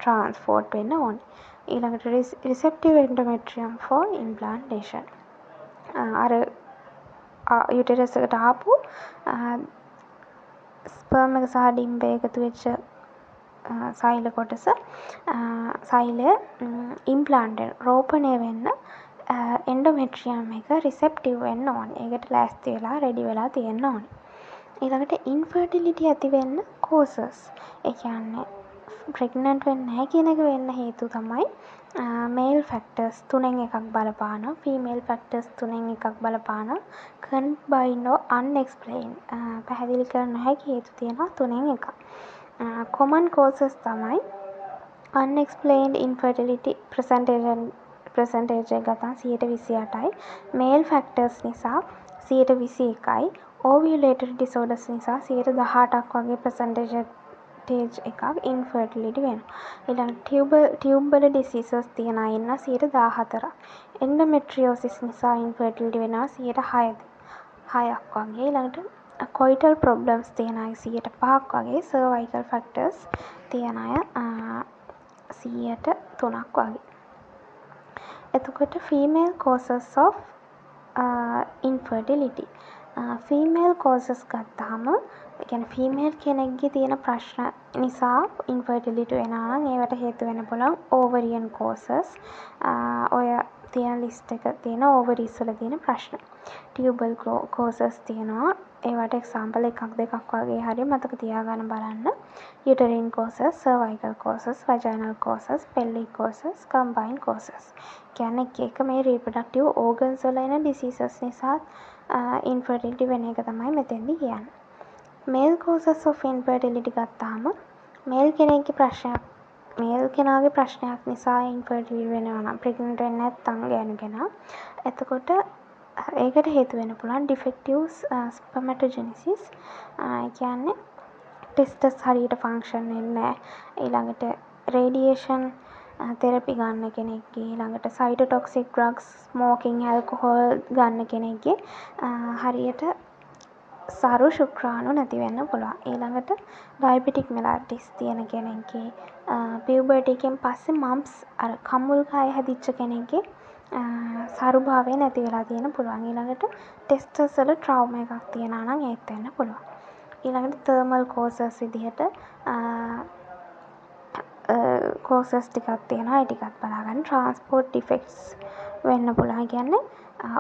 transport වෙන්න ඕනේ. ඊළඟට receptive endometrium for implantation. අර uterus එකට ආපු ස්පර්ම් එක සහ ඩිම්බේ එකතු වෙච්ච සෛල කොටස සෛලය ඉම්ප්ලාන්ට් රෝපණය වෙන්න එන්ඩෝමෙට්‍රියම් එක රිසෙප්ටිව් වෙන්න ඕනේ. ඒකට ලෑස්ති වෙලා රෙඩි වෙලා තියෙන්න ඕනේ. ඊළඟට ඉන්ෆර්ටිලිටි ඇති වෙන්න කෝසස්. ඒ කියන්නේ ප්‍රෙග්නන්ට් වෙන්නේ නැහැ කියන එක වෙන්න හේතු තමයි මේල් ෆැක්ටර්ස් 3න් එකක් බලපානවා, ෆීමේල් ෆැක්ටර්ස් 3න් එකක් බලපානවා, කන්බයින්ඩ් or unexplained පැහැදිලි කර නොහැකි හේතු තියෙනවා 3න් එකක්. common causes තමයි unexplained infertility percentage එක ගත්තාම 28යි, male factors නිසා 21යි, ovulatory disorders නිසා 18ක් වගේ percentage එකක් infertility වෙනවා. ඊළඟ tubal diseases තියන අය ඉන්න 14ක්. endometriosis නිසා infertility වෙනවා 6ක් වගේ. ඊළඟට coital problems තියන අය 5ක් වගේ. cervical factors තියන අය 3ක් වගේ. එතකොට female causes of infertility. female causes ගත්තාම ඒ කියන්නේ female කෙනෙක්ගේ තියෙන ප්‍රශ්න නිසා infertility වෙනවා නම් ඒවට හේතු වෙන්න පුළුවන් ovarian causes. ඔය තියෙන list එක තියෙන ovaries වල තියෙන ප්‍රශ්න. tubal causes තියෙනවා. ඒවට example එකක් දෙකක් වගේ හරි මතක තියාගන්න බලන්න. uterine causes, cervical causes, vaginal causes, pelvic causes, combined causes. කියන්නේ එක මේ reproductive organs වල එන diseases නිසා infertility වෙන එක තමයි මෙතෙන්දී කියන්නේ. male causes of infertility ගත්තාම male කෙනාගේ ප්‍රශ්නයක් නිසා infertility වෙනවා නම් pregnant වෙන්නේ නැත්නම් ගෑනු කෙනා. එතකොට ඒකට හේතු වෙන්න පුළුවන් defective spermatogenesis. කියන්නේ testes හරියට function වෙන්නේ නැහැ. ඊළඟට radiation therapy ගන්න කෙනෙක්ගේ, ඊළඟට cytotoxic drugs, smoking, alcohol ගන්න කෙනෙක්ගේ හරියට සරු ශුක්‍රාණු නැති වෙන්න පුළුවන්. ඊළඟට diabetic mellitus තියෙන කෙනෙක්ගේ, puberty එකෙන් පස්සේ mumps අර කම්මුල් කාය හැදිච්ච කෙනෙක්ගේ සරු භාවය නැති වෙලා තියෙන පුළුවන්. ඊළඟට testes වල trauma එකක් තියනවා නම් ඒත් වෙන්න පුළුවන්. ඊළඟට thermal causes විදිහට causes ටිකක් තියෙනවා. ඒ ටිකත් බලාගන්න. transport defects වෙන්න පුළුවන්. කියන්නේ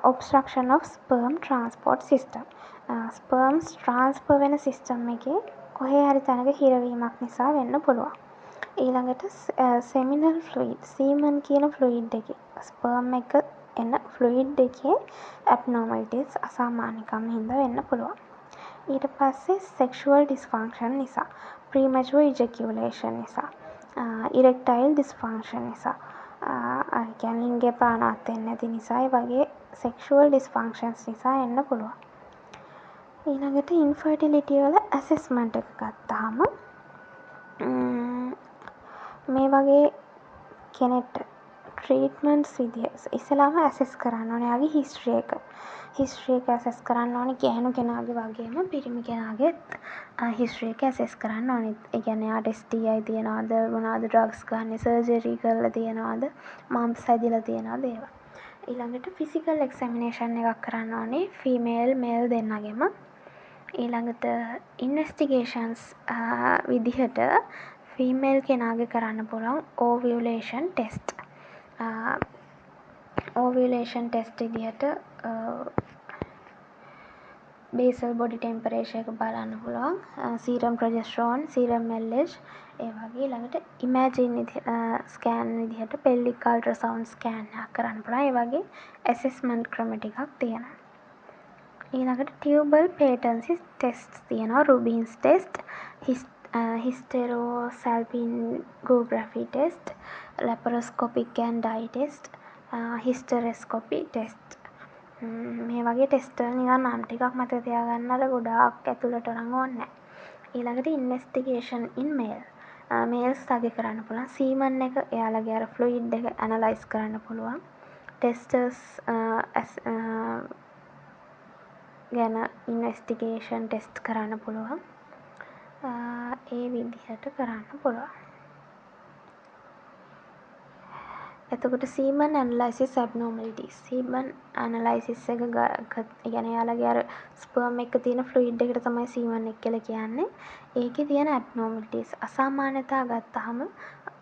obstruction of sperm transport system. sperms transfer වෙන system එකේ කොහේ හරි තැනක හිරවීමක් නිසා වෙන්න පුළුවන්. ඊළඟට seminal fluid, semen කියන fluid එකේ sperm එක එන fluid එකේ abnormalities අසාමාන්‍යකම් හින්දා වෙන්න පුළුවන්. ඊට පස්සේ sexual dysfunction නිසා, premature ejaculation නිසා, erectile dysfunction නිසා, කියන්නේ ලිංග ප්‍රාණවත් වෙන්නේ නැති නිසා, ඒ වගේ sexual dysfunctions නිසා එන්න පුළුවන්. ඊළඟට infertility වල assessment එක ගත්තාම මේ වගේ කෙනෙක්ට treatments විදිහට ඉස්සෙල්ලාම assess කරන්න ඕනේ. යාගේ history එක assess කරන්න ඕනේ. ගැහණු කෙනාගේ වගේම පිරිමි කෙනාගේත් history එක assess කරන්න ඕනේ. ඒ කියන්නේ යාට STI තියනවාද, මොනවාද drugs ගන්න, surgery කරලා තියනවාද, mumps හැදිලා තියනවාද ඒවා. ඊළඟට physical examination එකක් කරන්න ඕනේ female male දෙන්නගෙම. ඊළඟට investigations විදිහට female කෙනාගේ කරන්න පුළුවන් ovulation test. ovulation test විදිහට basal body temperature එක බලන්න පුළුවන්. serum progesterone, serum LH ඒ වගේ. ඊළඟට imaging scan විදිහට pelvic ultrasound scan එකක් කරන්න පුළුවන්. ඒ වගේ assessment ක්‍රම ටිකක් තියෙනවා. ඊළඟට tubal patency tests තියෙනවා. Rubin's test, hysterosalpingography test, laparoscopic and dye test, hysteroscopy test. මේ වගේ ටෙස්ට් වල නිකන් නම් ටිකක් මතක තියාගන්න අර ගොඩාක් ඇතුළට නම් ඕනේ නැහැ. ඊළඟට ඉන්වෙස්ටිගේෂන් ඉන් මේල්. මේල්ස් අගය කරන්න පුළුවන්. සීමන් එක එයාලගේ අර ෆ්ලුයිඩ් එක ඇනලයිස් කරන්න පුළුවන්. ටෙස්ටර්ස් ගැන ඉන්වෙස්ටිගේෂන් ටෙස්ට් කරන්න පුළුවන්. ඒ විදිහට කරන්න පුළුවන්. එතකොට සීමන් ඇනලයිසිස් ඇබ්නෝමැලිටිස්. සීමන් ඇනලයිසිස් එක يعني එයාලගේ අර ස්පර්ම් එක තියෙන ෆ්ලුයිඩ් එකට තමයි සීමන් එක කියලා කියන්නේ. ඒකේ තියෙන ඇබ්නෝමැලිටිස් අසාමාන්‍යතා ගත්තාම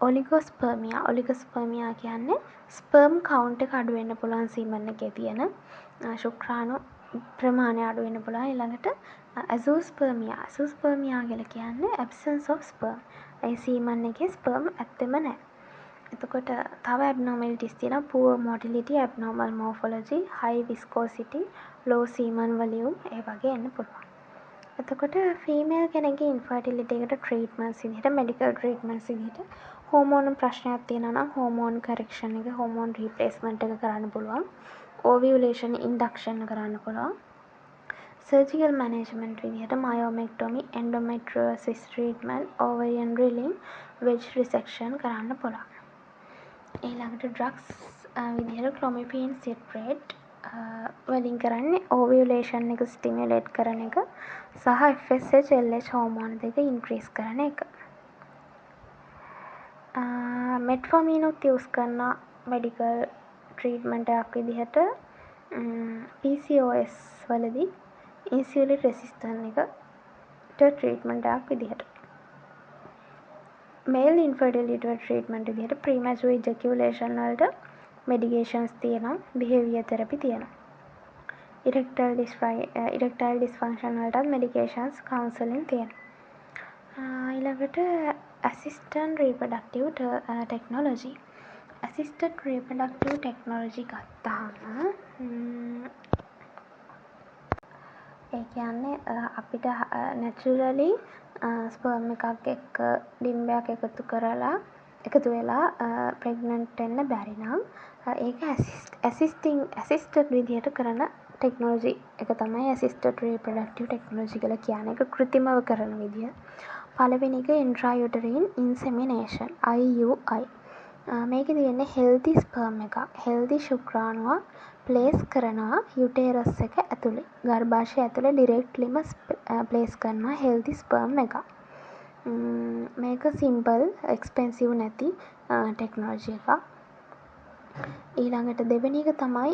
ඔලිගොස්පර්මියා කියන්නේ ස්පර්ම් කවුන්ට් එක අඩු වෙන්න පුළුවන් සීමන් එකේ තියෙන ශුක්‍රාණු ප්‍රමාණය අඩු වෙන්න පුළුවන්. ඊළඟට ඇසූස්පර්මියා කියලා කියන්නේ ඇබ්සන්ස් ඔෆ් ස්පර්ම්. ඒ සීමන් එකේ ස්පර්ම් ඇත්තෙම නැහැ. එතකොට තව ඇබ්නෝමැලිටිස් තියෙනවා. පුවර් මොටිලිටි, ඇබ්නෝමල් මෝෆොලොජි, හයි විස්කෝසිටි, ලෝ සීමන් වොලියුම් ඒ වගේ එන්න පුළුවන්. එතකොට ෆීමේල් කෙනෙක්ගේ ඉන්ෆර්ටිලිටි එකට ට්‍රීට්මන්ට්ස් විදිහට මෙඩිකල් ට්‍රීට්මන්ට්ස් විදිහට හෝමෝන් ප්‍රශ්නයක් තියෙනවා නම් හෝමෝන් කරෙක්ෂන් එක, හෝමෝන් රීප්ලේස්මන්ට් එක කරන්න පුළුවන්. ඕවියුලේෂන් ඉන්ඩක්ෂන් කරන්න පුළුවන්. සර්ජිකල් මැනේජ්මන්ට් විදිහට මයෝමෙක්ටොමි, එන්ඩොමෙට්‍රියෝසිස් ට්‍රීට්මන්ට්, ඕවරියන් රිලින්, වෙජ් රිසෙක්ෂන් කරන්න පුළුවන්. ඊළඟට ඩ්‍රග්ස් විදිහට ක්ලොමිෆීන් සිට්‍රේට් වලින් කරන්නේ ඕවියුලේෂන් එක ස්ටිමියුලේට් කරන එක සහ FSH LH හෝමෝන් දෙක ඉන්ක්‍රීස් කරන එක. මෙට්ෆෝමිනුත් යූස් කරන මෙඩිකල් ට්‍රීට්මන්ට් එකක් විදිහට PCOS වලදී ඉන්සියුලින් රෙසිස්ටන්ට් එකට ට්‍රීට්මන්ට් එකක් විදිහට. මේල් ඉන්ෆර්ටිලිටි ට්‍රීට්මන්ට් විදිහට ප්‍රීමැචුර් ඉජැකියුලේෂන් වලට මෙඩිකේෂන්ස් තියෙනවා, බිහේවියර් තෙරපි තියෙනවා. ඉරෙක්ටයිල් ඩිස්ෆන්ක්ෂන් වලටත් මෙඩිකේෂන්ස් කවුන්සලින් තියෙනවා. ඊළඟට ඇසිස්ටන්ට් රීප්‍රොඩක්ටිව් ටෙක්නොලොජි. ඇසිස්ටඩ් රීප්‍රොඩක්ටිව් ටෙක්නොලොජි ගත්තාම ඒ කියන්නේ අපිට නැචරලි ස්පර්ම් එකක් එක්ක ඩිම්බයක් එකතු වෙලා ප්‍රෙග්නන්ට් වෙන්න බැරි නම් ඒක ඇසිස්ටඩ් විදිහට කරන ටෙක්නොලොජි එක තමයි ඇසිස්ටඩ් රීප්‍රොඩක්ටිව් ටෙක්නොලොජි කියලා කියන්නේ. ඒක කෘත්‍රිමව කරන විදිය. පළවෙනි එක ඉන්ට්‍රායුටරින් ඉන්සෙමිනේෂන් IUI. මේකේ තියෙන්නේ හෙල්දි ස්පර්ම් එකක්. හෙල්දි ශුක්‍රාණුවක් ප්ලේස් කරනවා යුටේරස් එක ඇතුලේ. ගර්භාෂය ඇතුලේ ඩිරෙක්ට්ලිම ප්ලේස් කරනවා හෙල්දි ස්පර්ම් එකක්. මේක සිම්පල්, එක්ස්පෙන්සිව් නැති ටෙක්නොලොජි එකක්. ඊළඟට දෙවෙනි එක තමයි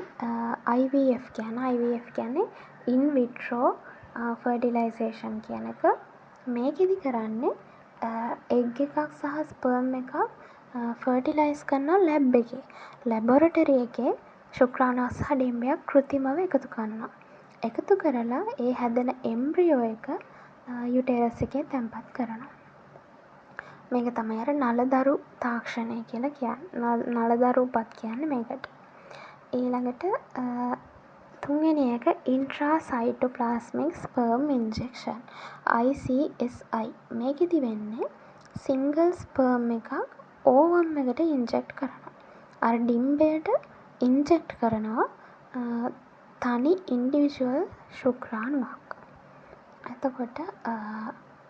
IVF කියන්නේ. IVF කියන්නේ ඉන් විට්‍රෝ ෆර්ටිලයිසේෂන් කියන එක. මේකෙදි කරන්නේ එග් එකක් සහ ස්පර්ම් එකක් ෆර්ටිලයිස් කරනවා ලැබ් එකේ. ලැබොරටරි එකේ ශුක්‍රාණුවක් සහ ඩිම්බයක් කෘත්‍රිමව එකතු කරනවා. එකතු කරලා ඒ හැදෙන එම්බ්‍රියෝ එක යුටේරස් එකේ තැන්පත් කරනවා. මේක තමයි අර නලදරු තාක්ෂණය කියලා කියන්නේ. නලදරු උපත් කියන්නේ මේකට. ඊළඟට තුන්වෙනි එක ඉන්ට්‍රාසයිටෝප්ලාස්මික් ස්පර්ම් ඉන්ජෙක්ෂන් ICSI. මේකෙදි වෙන්නේ සිංගල් ස්පර්ම් එකක් ඕවම් එකට ඉන්ජෙක්ට් කරනවා. අර ඩිම්බයට ඉන්ජෙක්ට් කරනවා තනි ඉන්ඩිවිජුවල් ශුක්‍රාණුවක්. එතකොට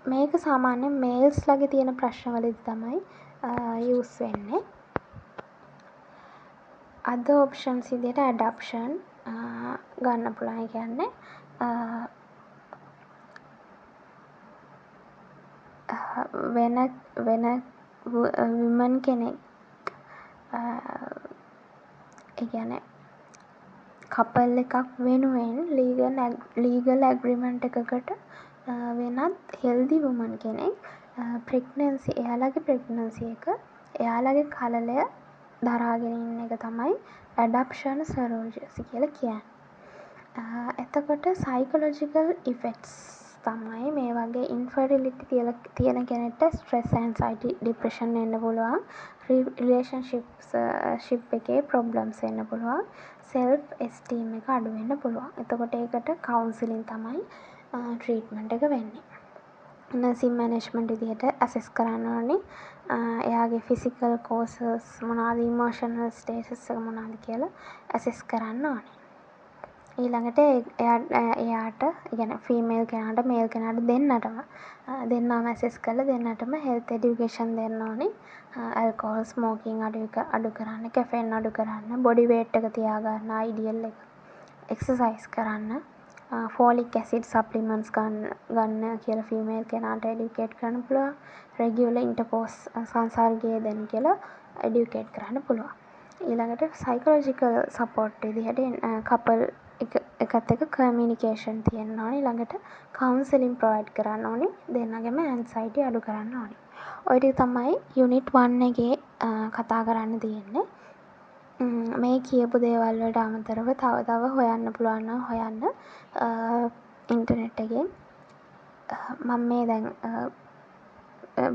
මේක සාමාන්‍යයෙන් මේල්ස්ලගේ තියෙන ප්‍රශ්නවලදී තමයි යූස් වෙන්නේ. අද ඔප්ෂන්ස් විදිහට ඇඩොප්ෂන් ගන්න පුළුවන්. කියන්නේ වෙන විමන් කෙනෙක් ඒ කියන්නේ කපල් එකක් වෙනුවෙන් ලීගල් ඇග්‍රීමන්ට් එකකට වෙනත් හෙල්දි වුමන් කෙනෙක් එයාලගේ ප්‍රෙග්නන්සි එක එයාලගේ කලලය දරාගෙන ඉන්න එක තමයි ඇඩොප්ෂන් සරෝජසි කියලා කියන්නේ. එතකොට සයිකොලොජිකල් ඉෆෙක්ට්ස් තමයි මේ වගේ ඉන්ෆර්ටිලිටි තියෙන කෙනෙක්ට ස්ට්‍රෙස්, ඇන්සයිටි, ડિප්‍රෙෂන් එන්න පුළුවන්. රිලේෂන්ෂිප් එකේ ප්‍රොබ්ලම්ස් එන්න පුළුවන්. සෙල්ෆ් එස්ටීම් එක අඩු වෙන්න පුළුවන්. එතකොට ඒකට කවුන්සිලින් තමයි ට්‍රීට්මන්ට් එක වෙන්නේ. නර්සින් මැනේජ්මන්ට් විදිහට ඇසෙස් කරන්න ඕනේ. එයාගේ ෆිසිකල් කෝසස් මොනවාද, ඉමෝෂනල් ස්ටේටස් එක මොනවාද කියලා ඇසෙස් කරන්න ඕනේ. ඊළඟට එයාට يعني ෆීමේල් කෙනාට මේල් කෙනාට දෙන්නටම ඇසෙස් කරලා දෙන්නටම හෙල්ත් එඩියුකේෂන් දෙන්න ඕනේ. ඇල්කොහොල් ස්මෝකින් අඩු කරන්න, කැෆේන් අඩු කරන්න, බොඩි වේට් එක තියාගන්න, අයිඩියල් එක. එක්සර්සයිස් කරන්න, ෆෝලික් ඇසිඩ් සප්ලිමන්ට්ස් ගන්න කියලා ෆීමේල් කෙනාට එඩියුකේට් කරන්න පුළුවන්. රෙගියුලර් ඉන්ටර්කෝස් සංසර්ගය දෙන්න කියලා එඩියුකේට් කරන්න පුළුවන්. ඊළඟට සයිකොලොජිකල් සපෝට් විදිහට කපල් එකත් එක්ක කමියුනිකේෂන් තියෙන්න ඕනේ. ඊළඟට කවුන්සලින් ප්‍රොවයිඩ් කරන්න ඕනේ. දෙන්නගෙම ඇන්සයිටි අඩු කරන්න ඕනේ. ඔය ටික තමයි යුනිට් 1 එකේ කතා කරන්න තියෙන්නේ. මේ කියපු දේවල් වලට අමතරව තව හොයන්න පුළුවන් නම් හොයන්න ඉන්ටර්නෙට් එකෙන්. මම මේ දැන්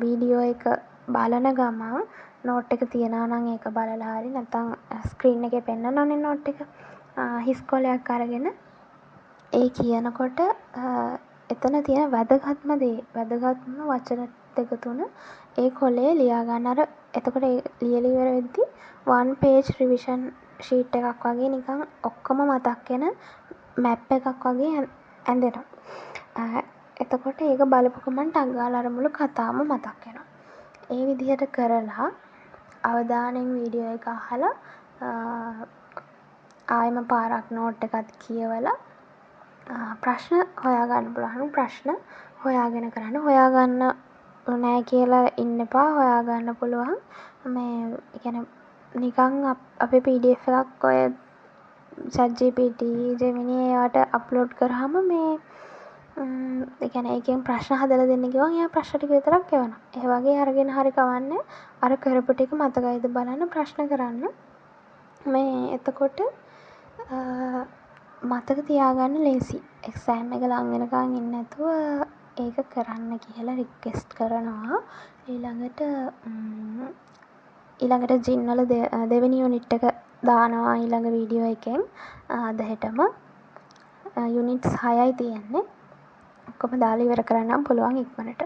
වීඩියෝ එක බලන ගමන් නෝට් එක තියනවා නම් ඒක බලලා හරි නැත්නම් ස්ක්‍රීන් එකේ පෙන්නනවනේ නෝට් එක. හිස් කොලයක් අරගෙන ඒ කියනකොට එතන තියෙන වැදගත්ම වචන දෙක තුන ඒ කොලේ ලියා ගන්න. අර එතකොට ලියලා ඉවර වෙද්දී 1 page revision sheet එකක් වගේ නිකන් ඔක්කොම මතක් වෙන මැප් එකක් වගේ ඇඳෙනවා. එතකොට ඒක බලපු ගමන් ටක් ගාලා අර මුළු කතාවම මතක් වෙනවා. ඒ විදිහට කරලා අවධානයෙන් වීඩියෝ එක අහලා ආයෙම පාරක් නෝට් එකත් කියවලා ප්‍රශ්න හොයාගන්න පුළුවන්. ප්‍රශ්න හොයාගෙන කරන්න. හොයාගන්න නෑ කියලා ඉන්න එපා. හොයාගන්න පුළුවන්. මේ කියන්නේ නිකන් අපේ PDF එකක් ඔය ChatGPT, Gemini ඒවට අප්ලෝඩ් කරාම මේ ඒ කියන්නේ ඒකෙන් ප්‍රශ්න හදලා දෙන්න කිව්වම එයා ප්‍රශ්න ටික විතරක් එවනවා. ඒ වගේ අරගෙන හරි කවන්නේ අර කරපු ටික මතකයිද බලන්න ප්‍රශ්න කරන්න. මේ එතකොට මතක තියාගන්න ලේසි. එක්සෑම් එක ලඟ වෙනකන් ඉන්නේ නැතුව ඒක කරන්න කියලා රික්වෙස්ට් කරනවා. ඊළඟට ජින් වල දෙවෙනි යුනිට් එක දානවා ඊළඟ වීඩියෝ එකෙන්. අද හෙටම යුනිට්ස් 6යි තියෙන්නේ. ඔක්කොම දාලා ඉවර කරන්නම් පුළුවන් ඉක්මනට.